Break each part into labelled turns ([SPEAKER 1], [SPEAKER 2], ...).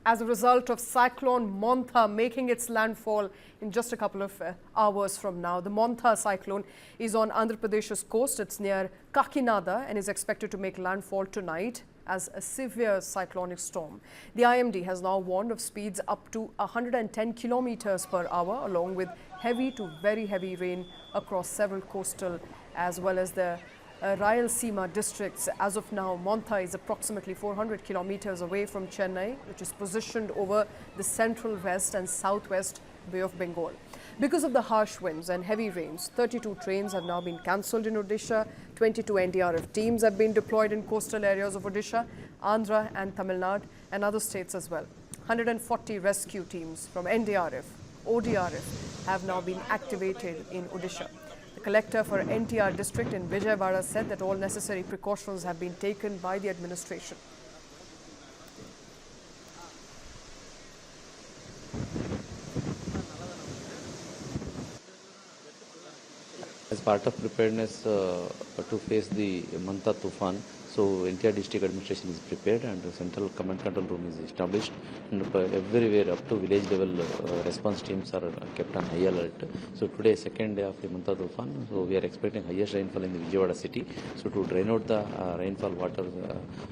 [SPEAKER 1] as a result of Cyclone Montha making its landfall in just a couple of hours from now. The Montha cyclone is on Andhra Pradesh's coast. It's near Kakinada and is expected to make landfall tonight as a severe cyclonic storm. The IMD has now warned of speeds up to 110 kilometers per hour, along with heavy to very heavy rain across several coastal as well as the Rayalaseema districts. As of now, Montha is approximately 400 kilometers away from Chennai, which is positioned over the central west and southwest Bay of Bengal. Because of the harsh winds and heavy rains, 32 trains have now been cancelled in Odisha. 22 NDRF teams have been deployed in coastal areas of Odisha, Andhra and Tamil Nadu and other states as well. 140 rescue teams from NDRF, ODRF have now been activated in Odisha. The collector for NTR district in Vijayawada said that all necessary precautions have been taken by the administration.
[SPEAKER 2] As part of preparedness to face the Montha Tufan, so entire district administration is prepared and the central command control room is established, and everywhere up to village level response teams are kept on high alert. So today is second day of the Montha Tufan, so we are expecting highest rainfall in the Vijayawada city. So to drain out the rainfall water,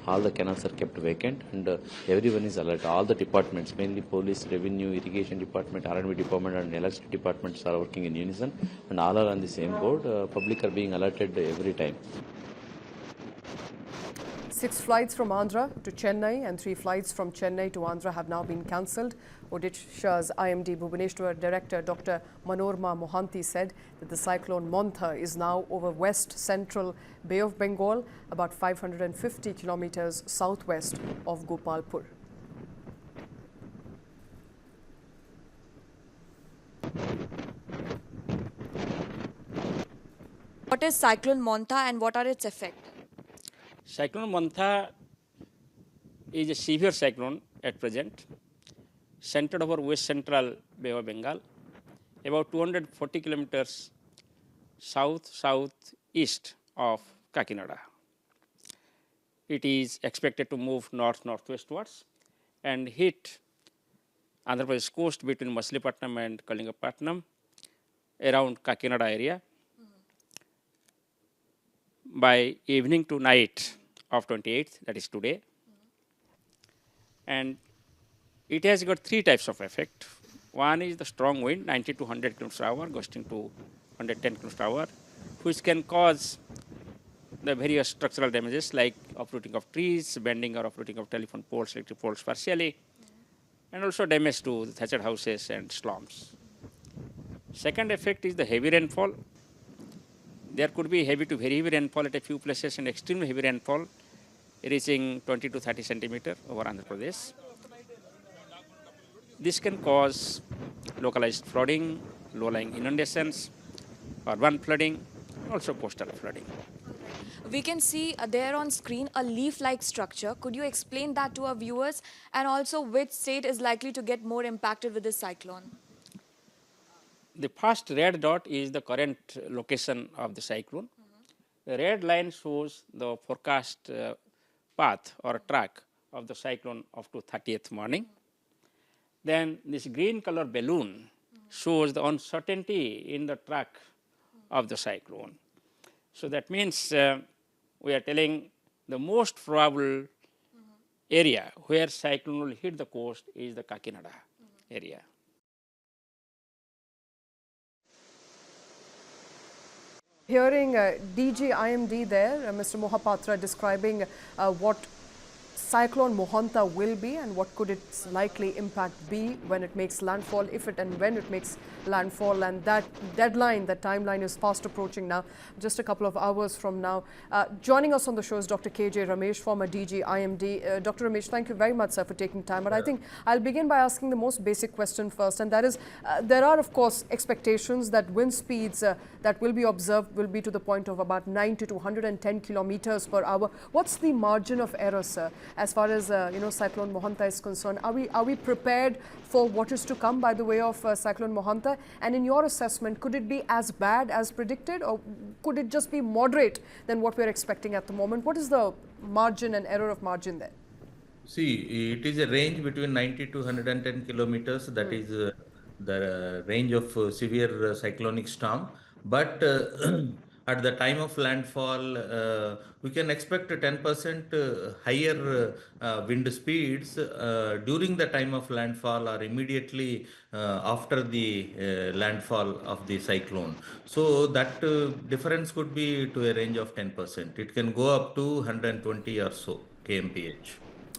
[SPEAKER 2] all the canals are kept vacant and everyone is alert. All the departments, mainly police, revenue, irrigation department, R&B department and electricity departments are working in unison and all are on the same board. Public are being alerted every time.
[SPEAKER 1] 6 flights from Andhra to Chennai and 3 flights from Chennai to Andhra have now been cancelled. Odisha's IMD Bhubaneswar Director Dr. Manorma Mohanty said that the cyclone Montha is now over west central Bay of Bengal, about 550 kilometers southwest of Gopalpur.
[SPEAKER 3] What is Cyclone Montha and what are its effects?
[SPEAKER 4] Cyclone Montha is a severe cyclone at present, centered over west central Bay of Bengal, about 240 kilometers south-southeast of Kakinada. It is expected to move north-northwestwards and hit Andhra Pradesh coast between Machilipatnam and Kalingapatnam around Kakinada area. By evening to night of 28th, that is today. And it has got 3 types of effect. One is the strong wind, 90 to 100 km per hour, gusting to 110 km per hour, which can cause the various structural damages like uprooting of trees, bending or uprooting of telephone poles, electric poles partially, and also damage to the thatched houses and slums. Second effect is the heavy rainfall. There could be heavy to very heavy rainfall at a few places and extremely heavy rainfall reaching 20 to 30 centimeters over Andhra Pradesh. This can cause localized flooding, low-lying inundations, urban flooding, also coastal flooding.
[SPEAKER 3] We can see there on screen a leaf-like structure. Could you explain that to our viewers, and also which state is likely to get more impacted with this cyclone?
[SPEAKER 4] The first red dot is the current location of the cyclone. The red line shows the forecast path or track of the cyclone up to 30th morning. Then this green color balloon shows the uncertainty in the track of the cyclone. So that means we are telling the most probable area where cyclone will hit the coast is the Kakinada area.
[SPEAKER 1] Hearing DG IMD there, Mr. Mohapatra describing what Cyclone Montha will be and what could its likely impact be when it makes landfall, if it and when it makes landfall, and that deadline, that timeline is fast approaching now, just a couple of hours from now. Joining us on the show is Dr. KJ Ramesh, former DG IMD. Dr. Ramesh, thank you very much, sir, for taking time. But I think I'll begin by asking the most basic question first, and that is, there are, of course, expectations that wind speeds that will be observed will be to the point of about 90 to 110 kilometers per hour. What's the margin of error, sir, as far as Cyclone Montha is concerned? Are we prepared for what is to come by the way of Cyclone Montha? And in your assessment, could it be as bad as predicted, or could it just be moderate than what we're expecting at the moment? What is the margin and error of margin there?
[SPEAKER 5] See, it is a range between 90 to 110 kilometers. That is the range of severe cyclonic storm. But at the time of landfall, we can expect a 10% higher wind speeds during the time of landfall or immediately after the landfall of the cyclone. So that difference could be to a range of 10%. It can go up to 120 or so kmph.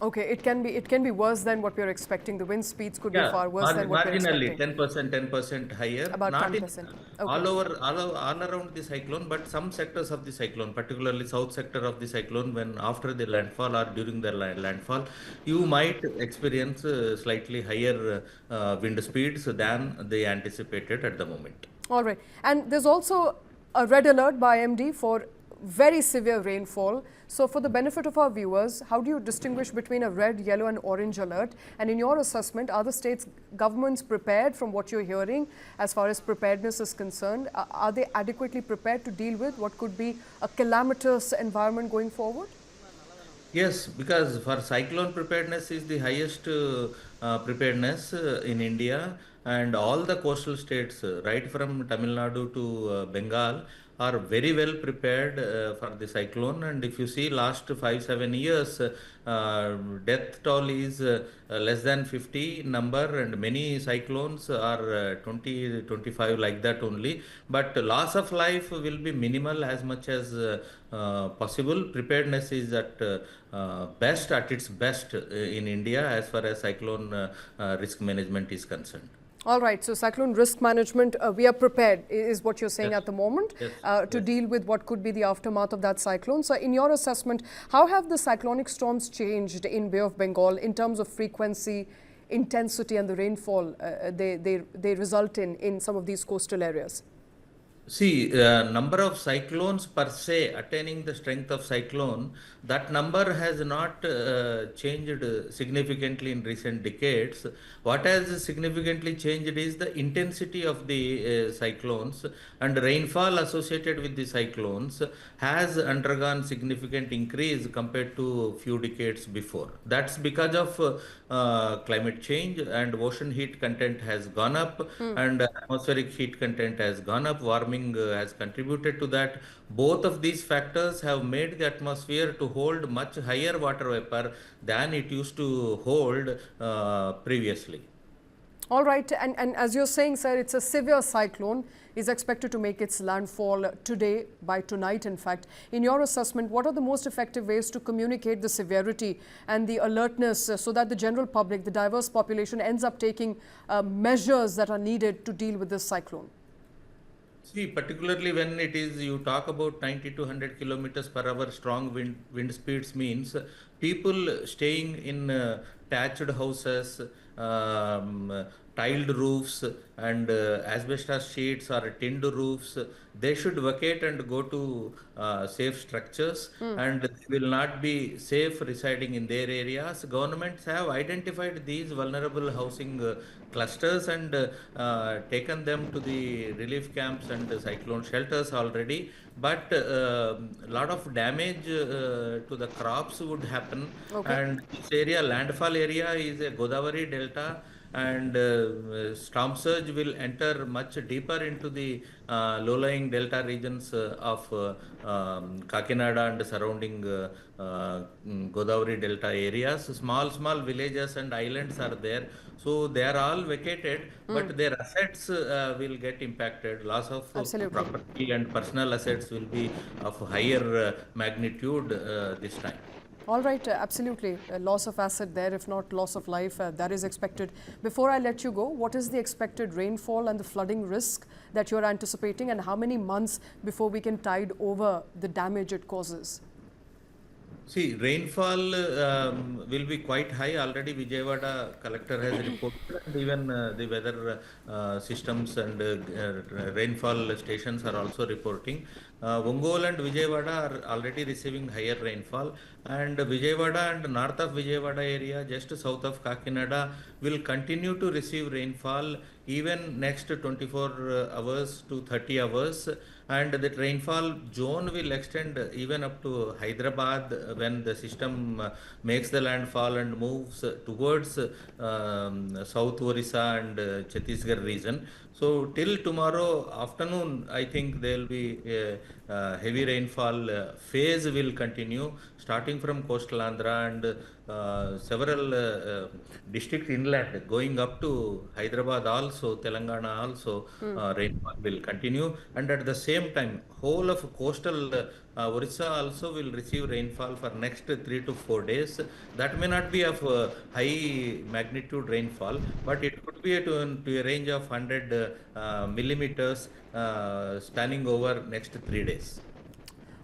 [SPEAKER 1] Okay, it can be worse than what we are expecting. The wind speeds could be
[SPEAKER 5] Yeah,
[SPEAKER 1] far worse than what we're
[SPEAKER 5] marginally
[SPEAKER 1] expecting.
[SPEAKER 5] 10% higher,
[SPEAKER 1] About
[SPEAKER 5] not in
[SPEAKER 1] 10%. Okay.
[SPEAKER 5] all around the cyclone, but some sectors of the cyclone, particularly south sector of the cyclone, when after the landfall or during the landfall, you might experience slightly higher wind speeds than they anticipated at the moment.
[SPEAKER 1] All right. And there's also a red alert by MD for very severe rainfall. So for the benefit of our viewers, how do you distinguish between a red, yellow and orange alert? And in your assessment, are the states' governments prepared from what you're hearing as far as preparedness is concerned? Are they adequately prepared to deal with what could be a calamitous environment going forward?
[SPEAKER 5] Yes, because for cyclone preparedness is the highest preparedness in India, and all the coastal states, right from Tamil Nadu to Bengal, are very well prepared for the cyclone. And if you see last 5-7 years, death toll is less than 50 number, and many cyclones are 20-25 like that only. But loss of life will be minimal as much as possible. Preparedness is at its best in India as far as cyclone risk management is concerned.
[SPEAKER 1] All right, so cyclone risk management, we are prepared, is what you're saying
[SPEAKER 5] Yes.
[SPEAKER 1] at the moment,
[SPEAKER 5] Yes.
[SPEAKER 1] to deal with what could be the aftermath of that cyclone. So in your assessment, how have the cyclonic storms changed in Bay of Bengal in terms of frequency, intensity and the rainfall they result in some of these coastal areas?
[SPEAKER 5] See, number of cyclones per se attaining the strength of cyclone, that number has not changed significantly in recent decades. What has significantly changed is the intensity of the cyclones, and rainfall associated with the cyclones has undergone significant increase compared to few decades before. That's because of climate change, and ocean heat content has gone up, and atmospheric heat content has gone up. Warming has contributed to that. Both of these factors have made the atmosphere to hold much higher water vapor than it used to hold previously.
[SPEAKER 1] All right, and as you're saying, sir, it's a severe cyclone, is expected to make its landfall today, by tonight in fact. In your assessment, what are the most effective ways to communicate the severity and the alertness so that the general public, the diverse population, ends up taking measures that are needed to deal with this cyclone?
[SPEAKER 5] See, particularly when it is, you talk about 90 to 100 kilometers per hour strong wind speeds, means people staying in thatched houses, tiled roofs and asbestos sheets or tinned roofs, they should vacate and go to safe structures, and they will not be safe residing in their areas. Governments have identified these vulnerable housing clusters and taken them to the relief camps and cyclone shelters already, but a lot of damage to the crops would happen.
[SPEAKER 1] Okay.
[SPEAKER 5] And this area, landfall area, is a Godavari delta, and storm surge will enter much deeper into the low-lying delta regions of Kakinada and surrounding Godavari delta areas. Small villages and islands are there, so they are all vacated, but their assets will get impacted. Loss of
[SPEAKER 1] Absolutely.
[SPEAKER 5] property and personal assets will be of higher magnitude this time.
[SPEAKER 1] All right, absolutely. Loss of asset there, if not loss of life, that is expected. Before I let you go, what is the expected rainfall and the flooding risk that you're anticipating, and how many months before we can tide over the damage it causes?
[SPEAKER 5] See, rainfall will be quite high. Already Vijayawada collector has reported, and even the weather systems and rainfall stations are also reporting. Ongole and Vijayawada are already receiving higher rainfall, and Vijayawada and north of Vijayawada area, just south of Kakinada, will continue to receive rainfall even next 24 hours to 30 hours. and that rainfall zone will extend even up to Hyderabad when the system makes the landfall and moves towards South Orissa and Chhattisgarh region. So till tomorrow afternoon, I think there will be heavy rainfall phase will continue, starting from coastal Andhra and several districts inland, going up to Hyderabad also, Telangana also, rainfall will continue. And at the same time, whole of coastal Orissa also will receive rainfall for next 3 to 4 days. That may not be of high magnitude rainfall, but it could be to a range of 100 millimeters spanning over next 3 days.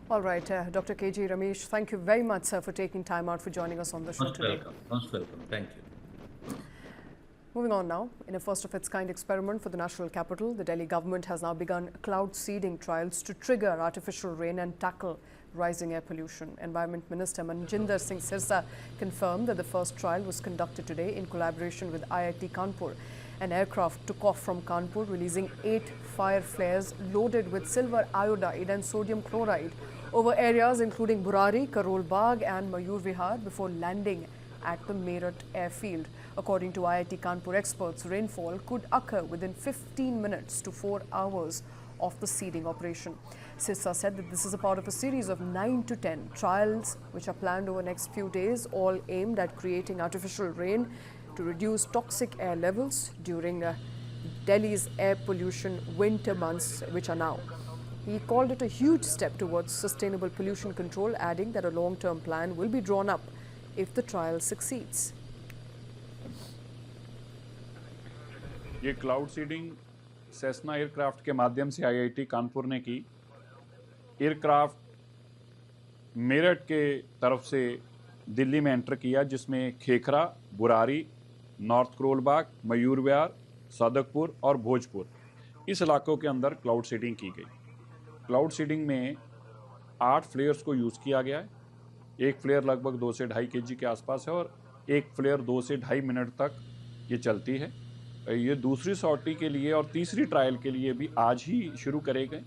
[SPEAKER 1] All right, Dr. K.G. Ramesh, thank you very much, sir, for taking time out for joining us on the show today.
[SPEAKER 5] Most welcome. Thank you.
[SPEAKER 1] Moving on now, in a first-of-its-kind experiment for the national capital, the Delhi government has now begun cloud seeding trials to trigger artificial rain and tackle rising air pollution. Environment Minister Manjinder Singh Sirsa confirmed that the first trial was conducted today in collaboration with IIT-Kanpur. An aircraft took off from Kanpur, releasing 8 fire flares loaded with silver iodide and sodium chloride over areas including Burari, Karol Bagh and Mayur Vihar before landing at the Meerut airfield. According to IIT Kanpur experts, rainfall could occur within 15 minutes to 4 hours of the seeding operation. Sirsa said that this is a part of a series of 9 to 10 trials which are planned over the next few days, all aimed at creating artificial rain to reduce toxic air levels during Delhi's air pollution winter months, which are now. He called it a huge step towards sustainable pollution control, adding that a long-term plan will be drawn up if the trial succeeds.
[SPEAKER 6] ये cloud seeding Cessna aircraft के माध्यम से IIT Kanpur ने की। Aircraft Meerut के तरफ से दिल्ली में एंटर किया, जिसमें खेखरा, बुरारी, नॉर्थ करोलबाग, मयूर विहार, सादकपुर और भोजपुर इस इलाकों के अंदर क्लाउड सीडिंग की गई। क्लाउड सीडिंग में 8 फ्लेयर्स को यूज़ किया गया है। एक फ्लेयर लगभग 2 से 2.5 kg के आसपास है और एक फ्लेयर 2 से 2.5 मिनट तक ये चलती है। ये दूसरी सॉर्टी के लिए और तीसरी ट्रायल के लिए भी आज ही शुरू करे गए।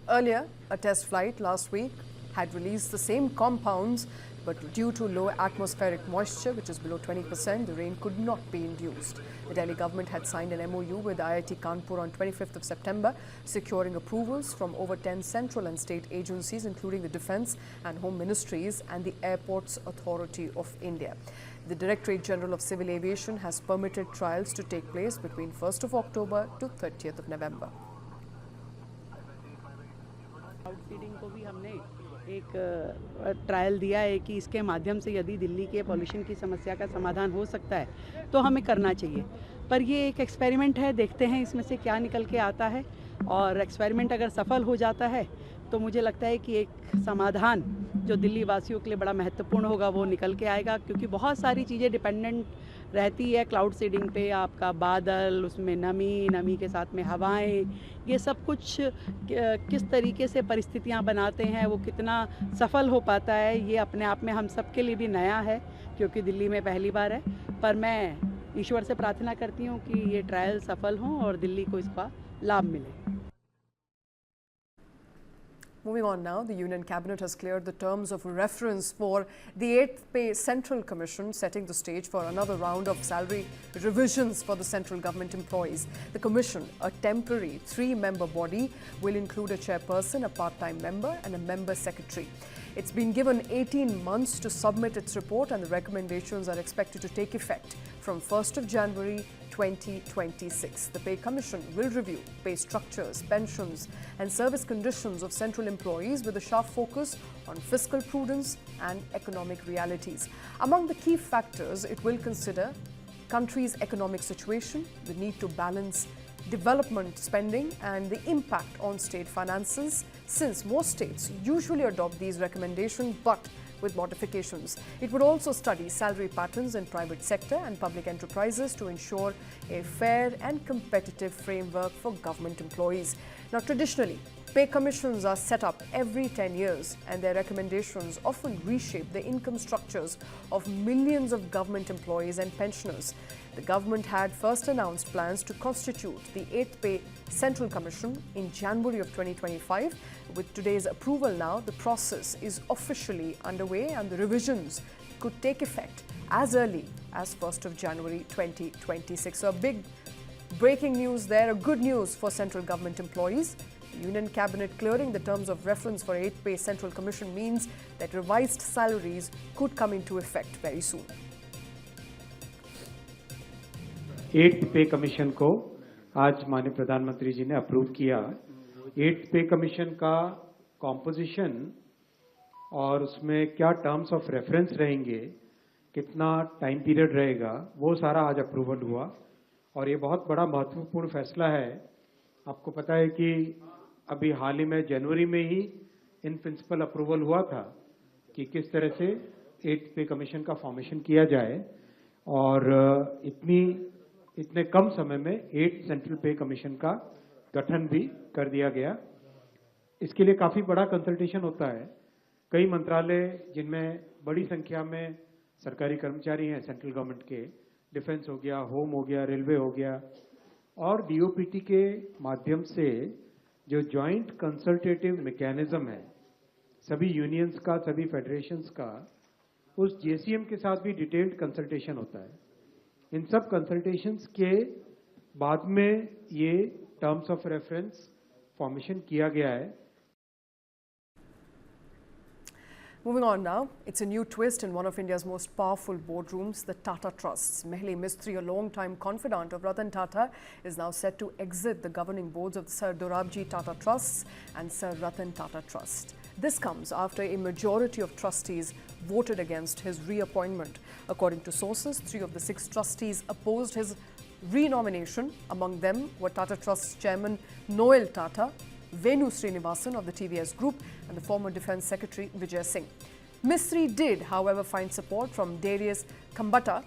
[SPEAKER 1] Earlier, a test flight last week had released the same compounds, but due to low atmospheric moisture, which is below 20%, the rain could not be induced. The Delhi government had signed an MOU with IIT Kanpur on 25th of September, securing approvals from over 10 central and state agencies, including the Defence and Home Ministries and the Airports Authority of India. The Directorate General of Civil Aviation has permitted trials to take place between 1st of October to 30th of November.
[SPEAKER 7] Cloud seeding को भी हमने एक trial दिया है कि इसके माध्यम से यदि दिल्ली के पॉल्यूशन की समस्या का समाधान हो सकता है तो हमें करना चाहिए। पर ये एक एक्सपेरिमेंट है, देखते हैं इसमें से क्या निकल के आता है। और एक्सपेरिमेंट अगर सफल हो जाता है तो मुझे लगता है कि एक समाधान जो दिल्ली वासियों के लिए बड़ा महत्वपूर्ण होगा वो निकल के आएगा, क्योंकि बहुत सारी चीज़ें डिपेंडेंट रहती है क्लाउड सीडिंग पे। आपका बादल, उसमें नमी के साथ में हवाएं, ये सब कुछ किस तरीके से परिस्थितियां बनाते हैं, वो कितना सफल हो पाता है, ये अपने आप में हम सब के लिए भी नया है, क्योंकि दिल्ली में पहली बार है। पर मैं ईश्वर से प्रार्थना करती हूँ कि ये ट्रायल सफल हों और दिल्ली को इसका लाभ मिले।
[SPEAKER 1] Moving on now, the Union Cabinet has cleared the terms of reference for the 8th Pay Central Commission, setting the stage for another round of salary revisions for the central government employees. The Commission, a temporary 3-member body, will include a chairperson, a part-time member and a member secretary. It's been given 18 months to submit its report, and the recommendations are expected to take effect from 1st of January 2026. The Pay Commission will review pay structures, pensions and service conditions of central employees with a sharp focus on fiscal prudence and economic realities. Among the key factors, it will consider country's economic situation, the need to balance development spending and the impact on state finances, since most states usually adopt these recommendations but with modifications. It would also study salary patterns in private sector and public enterprises to ensure a fair and competitive framework for government employees. Now, traditionally, Pay commissions are set up every 10 years and their recommendations often reshape the income structures of millions of government employees and pensioners. The government had first announced plans to constitute the 8th Pay Central Commission in January of 2025. With today's approval now, the process is officially underway and the revisions could take effect as early as 1st of January 2026. So a big breaking news there, a good news for central government employees. The Union Cabinet clearing the terms of reference for 8th Pay Central Commission means that revised salaries could come into effect very soon.
[SPEAKER 8] 8th पे commission को आज माननीय प्रधानमंत्री जी ने approve किया। 8th पे commission का composition और उसमें क्या टर्म्स ऑफ रेफरेंस रहेंगे, कितना टाइम पीरियड रहेगा, वो सारा आज अप्रूवल हुआ और ये बहुत बड़ा महत्वपूर्ण फैसला है। आपको पता है कि अभी हाल ही में जनवरी में ही इन प्रिंसिपल अप्रूवल हुआ था कि किस तरह से 8th पे कमीशन का फॉर्मेशन किया जाए और इतने कम समय में 8th सेंट्रल पे कमीशन का गठन भी कर दिया गया। इसके लिए काफ़ी बड़ा कंसल्टेशन होता है। कई मंत्रालय जिनमें बड़ी संख्या में सरकारी कर्मचारी हैं सेंट्रल गवर्नमेंट के, डिफेंस हो गया, होम हो गया, रेलवे हो गया, और डीओपीटी के माध्यम से जो जॉइंट कंसल्टेटिव मैकेनिज्म है सभी यूनियंस का, सभी फेडरेशंस का, उस जेसीएम के साथ भी डिटेल्ड कंसल्टेशन होता है। इन सब कंसल्टेशंस के बाद में ये टर्म्स ऑफ रेफरेंस फॉर्मेशन किया गया है।
[SPEAKER 1] Moving on now, it's a new twist in one of India's most powerful boardrooms, the Tata Trusts. Mehli Mistry, a long-time confidant of Ratan Tata, is now set to exit the governing boards of the Sir Dorabji Tata Trusts and Sir Ratan Tata Trust. This comes after a majority of trustees voted against his reappointment. According to sources, 3 of the 6 trustees opposed his renomination. Among them were Tata Trust's chairman Noel Tata, Venu Srinivasan of the TVS Group and the former Defence Secretary Vijay Singh. Mistry did, however, find support from Darius Khambata,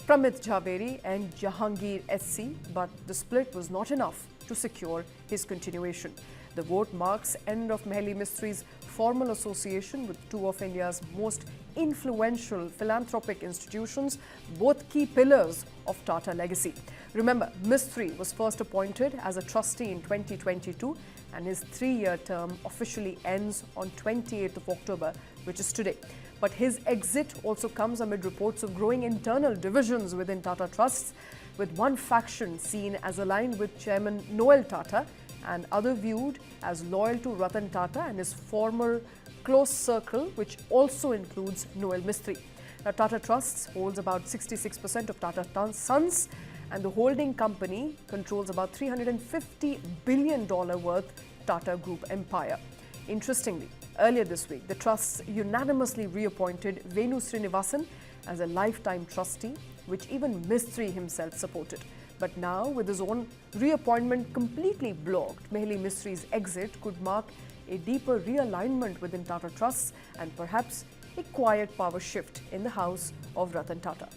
[SPEAKER 1] Pramit Jhaveri and Jahangir SC, but the split was not enough to secure his continuation. The vote marks end of Mehli Mistry's formal association with 2 of India's most influential philanthropic institutions, both key pillars of Tata legacy. Remember, Mistry was first appointed as a trustee in 2022 and his 3-year term officially ends on 28th of October, which is today. But his exit also comes amid reports of growing internal divisions within Tata Trusts, with one faction seen as aligned with Chairman Noel Tata and other viewed as loyal to Ratan Tata and his former close circle, which also includes Noel Mistry. Now, Tata Trusts holds about 66% of Tata Sons, and the holding company controls about $350 billion worth Tata Group empire. Interestingly, earlier this week, the trusts unanimously reappointed Venu Srinivasan as a lifetime trustee, which even Mistry himself supported. But now, with his own reappointment completely blocked, Mehli Mistry's exit could mark a deeper realignment within Tata Trusts and perhaps a quiet power shift in the house of Ratan Tata.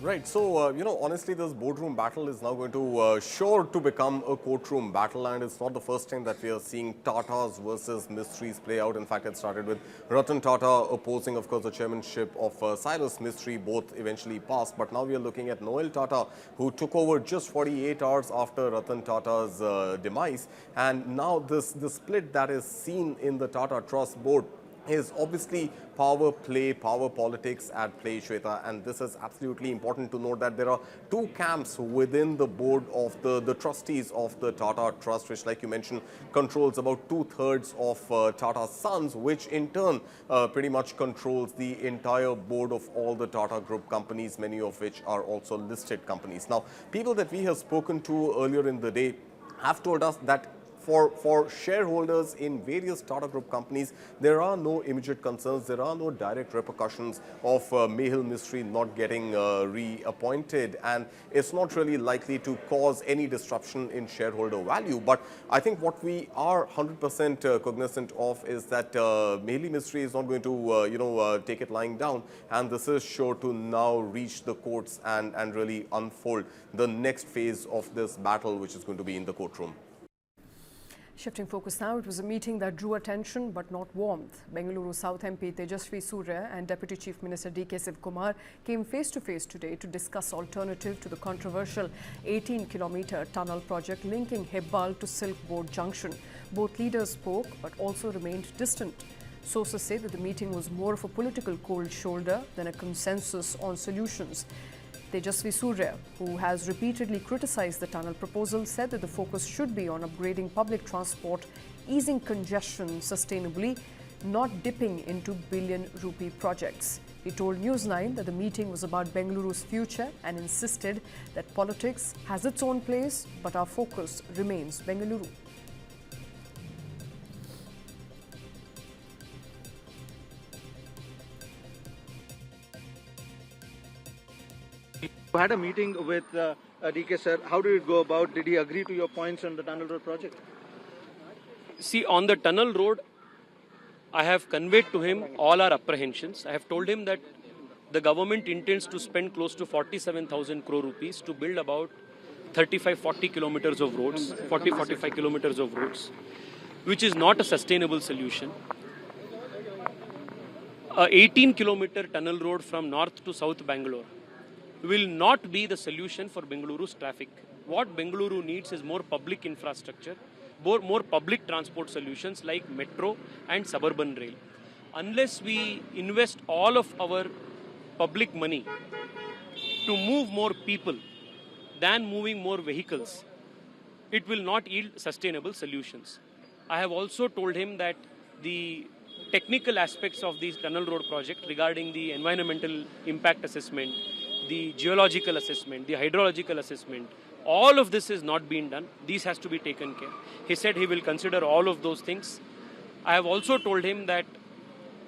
[SPEAKER 9] Right. So, honestly, this boardroom battle is now going to sure to become a courtroom battle, and it's not the first time that we are seeing Tatas versus Mistries play out. In fact, it started with Ratan Tata opposing, of course, the chairmanship of Cyrus Mistry. Both eventually passed, but now we are looking at Noel Tata, who took over just 48 hours after Ratan Tata's demise. And now this split that is seen in the Tata Trust board is obviously power play, power politics at play, Shweta, and this is absolutely important to note that there are 2 camps within the board of the trustees of the Tata Trust, which, like you mentioned, controls about 2/3 of Tata Sons, which in turn pretty much controls the entire board of all the Tata Group companies, many of which are also listed companies. Now, people that we have spoken to earlier in the day have told us that for shareholders in various Tata Group companies, there are no immediate concerns. There are no direct repercussions of Mehul Mistry not getting reappointed, and it's not really likely to cause any disruption in shareholder value. But I think what we are 100% cognizant of is that Mehul Mistry is not going to take it lying down, and this is sure to now reach the courts and really unfold the next phase of this battle, which is going to be in the courtroom.
[SPEAKER 1] Shifting focus now, it was a meeting that drew attention but not warmth. Bengaluru South MP Tejasvi Surya and Deputy Chief Minister D.K. Sivkumar came face-to-face today to discuss alternative to the controversial 18-kilometre tunnel project linking Hebbal to Silk Board Junction. Both leaders spoke but also remained distant. Sources say that the meeting was more of a political cold shoulder than a consensus on solutions. Tejasvi Surya, who has repeatedly criticized the tunnel proposal, said that the focus should be on upgrading public transport, easing congestion sustainably, not dipping into billion-rupee projects. He told News9 that the meeting was about Bengaluru's future and insisted that politics has its own place, but our focus remains Bengaluru.
[SPEAKER 10] You had a meeting with DK sir. How did it go about? Did he agree to your points on the tunnel road project?
[SPEAKER 11] See, on the tunnel road, I have conveyed to him all our apprehensions. I have told him that the government intends to spend close to 47,000 crore rupees to build about 35-40 kilometers of roads, 40-45 kilometers of roads, which is not a sustainable solution. A 18-kilometer tunnel road from north to south Bangalore will not be the solution for Bengaluru's traffic. What Bengaluru needs is more public infrastructure, more public transport solutions like metro and suburban rail. Unless we invest all of our public money to move more people than moving more vehicles, it will not yield sustainable solutions. I have also told him that the technical aspects of the tunnel road project regarding the environmental impact assessment, the geological assessment, the hydrological assessment, all of this is not being done. These has to be taken care. He said he will consider all of those things. I have also told him that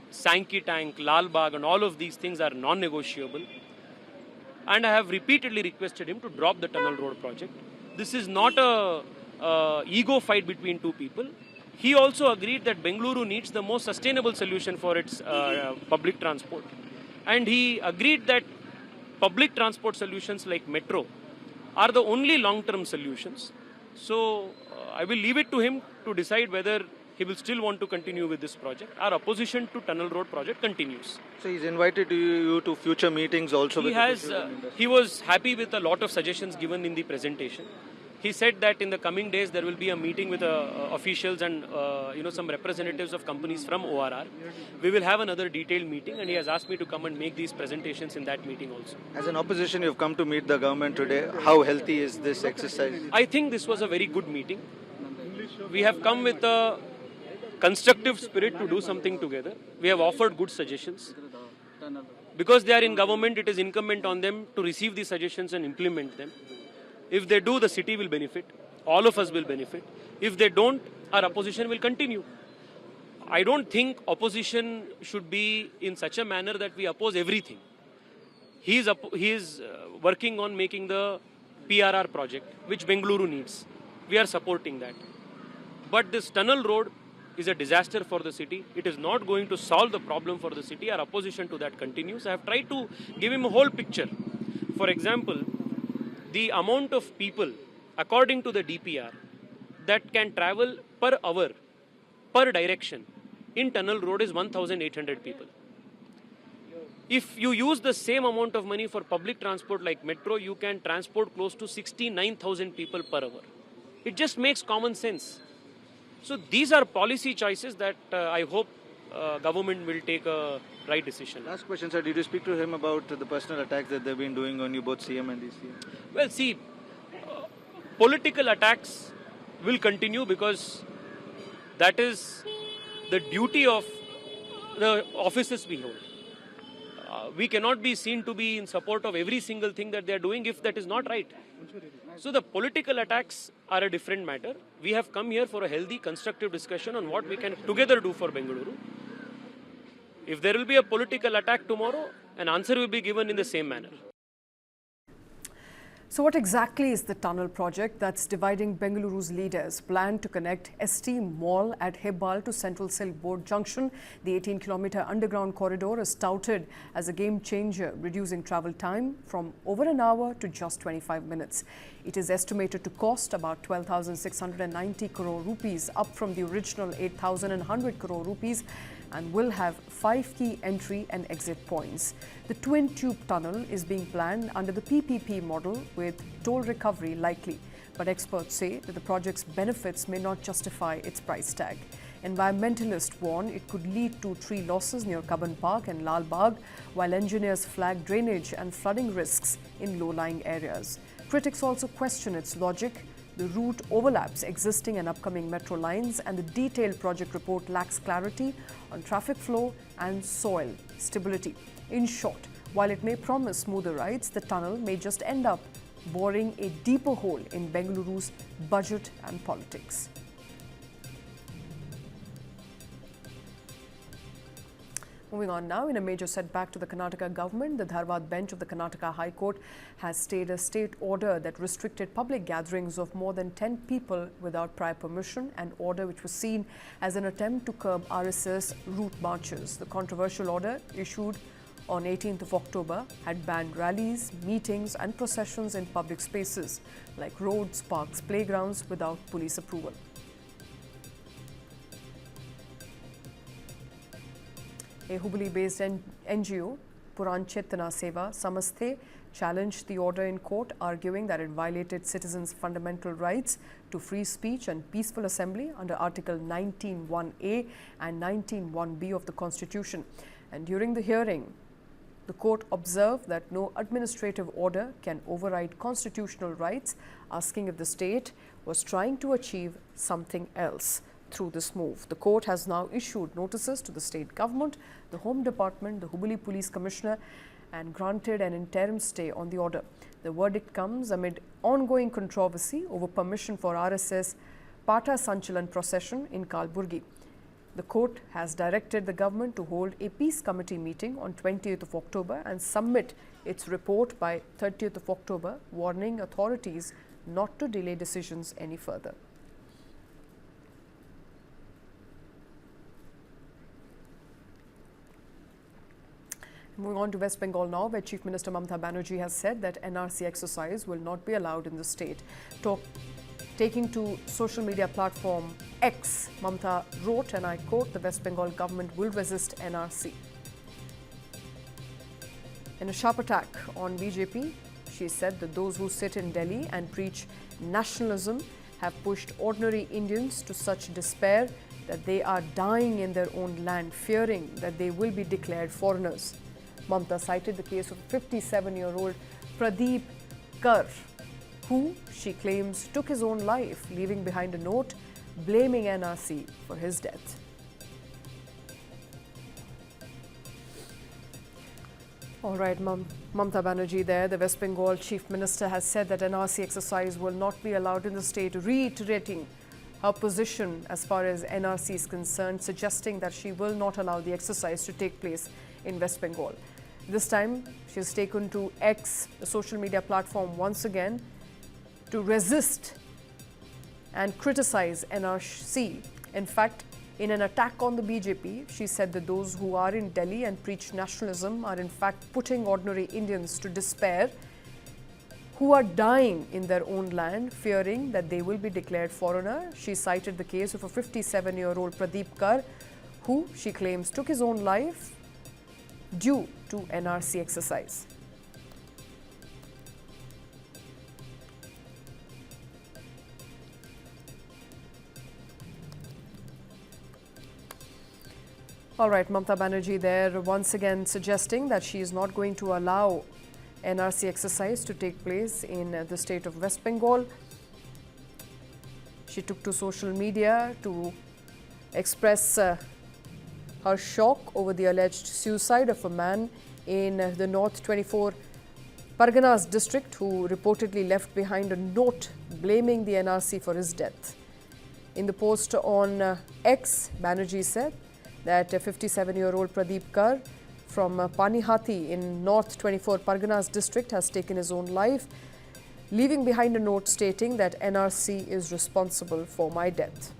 [SPEAKER 11] Sankey Tank, Lal Bagh and all of these things are non-negotiable. And I have repeatedly requested him to drop the tunnel road project. This is not a ego fight between two people. He also agreed that Bengaluru needs the most sustainable solution for its public transport. And he agreed that public transport solutions like metro are the only long-term solutions. So I will leave it to him to decide whether he will still want to continue with this project. Our opposition to tunnel road project continues.
[SPEAKER 10] So he's invited you to future meetings also?
[SPEAKER 11] He was happy with a lot of suggestions given in the presentation. He said that in the coming days there will be a meeting with officials and some representatives of companies from ORR. We will have another detailed meeting, and he has asked me to come and make these presentations in that meeting also.
[SPEAKER 10] As an opposition, you've come to meet the government today. How healthy is this exercise?
[SPEAKER 11] I think this was a very good meeting. We have come with a constructive spirit to do something together. We have offered good suggestions. Because they are in government, it is incumbent on them to receive these suggestions and implement them. If they do, the city will benefit. All of us will benefit. If they don't, our opposition will continue. I don't think opposition should be in such a manner that we oppose everything. He is working on making the PRR project, which Bengaluru needs. We are supporting that. But this tunnel road is a disaster for the city. It is not going to solve the problem for the city. Our opposition to that continues. I have tried to give him a whole picture. For example, the amount of people, according to the DPR, that can travel per hour, per direction, in tunnel road is 1,800 people. If you use the same amount of money for public transport like metro, you can transport close to 69,000 people per hour. It just makes common sense. So these are policy choices that I hope government will take a right decision.
[SPEAKER 10] Last question, sir. Did you speak to him about the personal attacks that they've been doing on you, both CM and DCM?
[SPEAKER 11] Well, see, political attacks will continue because that is the duty of the offices we hold. we cannot be seen to be in support of every single thing that they are doing if that is not right. So the political attacks are a different matter. We have come here for a healthy, constructive discussion on what we can together do for Bengaluru. If there will be a political attack tomorrow, an answer will be given in the same manner.
[SPEAKER 1] So what exactly is the tunnel project that's dividing Bengaluru's leaders? Planned to connect ST Mall at Hebbal to Central Silk Board Junction. The 18-kilometer underground corridor is touted as a game changer, reducing travel time from over an hour to just 25 minutes. It is estimated to cost about 12,690 crore rupees, up from the original 8,100 crore rupees, and will have 5 key entry and exit points. The twin tube tunnel is being planned under the PPP model with toll recovery likely, but experts say that the project's benefits may not justify its price tag. Environmentalists warn it could lead to tree losses near Kaban Park and Lal Bagh, while engineers flag drainage and flooding risks in low-lying areas. Critics also question its logic. The route overlaps existing and upcoming metro lines, and the detailed project report lacks clarity on traffic flow and soil stability. In short, while it may promise smoother rides, the tunnel may just end up boring a deeper hole in Bengaluru's budget and politics. Moving on now, in a major setback to the Karnataka government, the Dharwad bench of the Karnataka High Court has stayed a state order that restricted public gatherings of more than 10 people without prior permission, an order which was seen as an attempt to curb RSS route marches. The controversial order, issued on 18th of October, had banned rallies, meetings and processions in public spaces like roads, parks, playgrounds without police approval. A Hubli-based NGO, Puran Chetana Seva Samasthe, challenged the order in court, arguing that it violated citizens' fundamental rights to free speech and peaceful assembly under Article 19(1)A and 19(1)B of the Constitution. And during the hearing, the court observed that no administrative order can override constitutional rights, asking if the state was trying to achieve something else through this move. The court has now issued notices to the state government, the Home Department, the Hubli Police Commissioner, and granted an interim stay on the order. The verdict comes amid ongoing controversy over permission for RSS Pata Sanchalan procession in Kalburgi. The court has directed the government to hold a peace committee meeting on 20th of October and submit its report by 30th of October, warning authorities not to delay decisions any further. Moving on to West Bengal now, where Chief Minister Mamta Banerjee has said that NRC exercise will not be allowed in the state. Taking to social media platform X, Mamta wrote, and I quote, "The West Bengal government will resist NRC." In a sharp attack on BJP, she said that those who sit in Delhi and preach nationalism have pushed ordinary Indians to such despair that they are dying in their own land, fearing that they will be declared foreigners. Mamta cited the case of 57-year-old Pradeep Kar, who she claims took his own life, leaving behind a note blaming NRC for his death. All right, Mamta Banerjee there, the West Bengal Chief Minister, has said that NRC exercise will not be allowed in the state, reiterating her position as far as NRC is concerned, suggesting that she will not allow the exercise to take place in West Bengal. This time, she has taken to X, the social media platform, once again to resist and criticize NRC. In fact, in an attack on the BJP, she said that those who are in Delhi and preach nationalism are in fact putting ordinary Indians to despair, who are dying in their own land, fearing that they will be declared foreigner. She cited the case of a 57-year-old Pradeep Kar, who she claims took his own life due to NRC exercise. All right, Mamta Banerjee there once again suggesting that she is not going to allow NRC exercise to take place in the state of West Bengal. She took to social media to express her shock over the alleged suicide of a man in the North 24 Parganas district who reportedly left behind a note blaming the NRC for his death. In the post on X, Banerjee said that 57-year-old Pradeep Kar from Panihati in North 24 Parganas district has taken his own life, leaving behind a note stating that NRC is responsible for my death.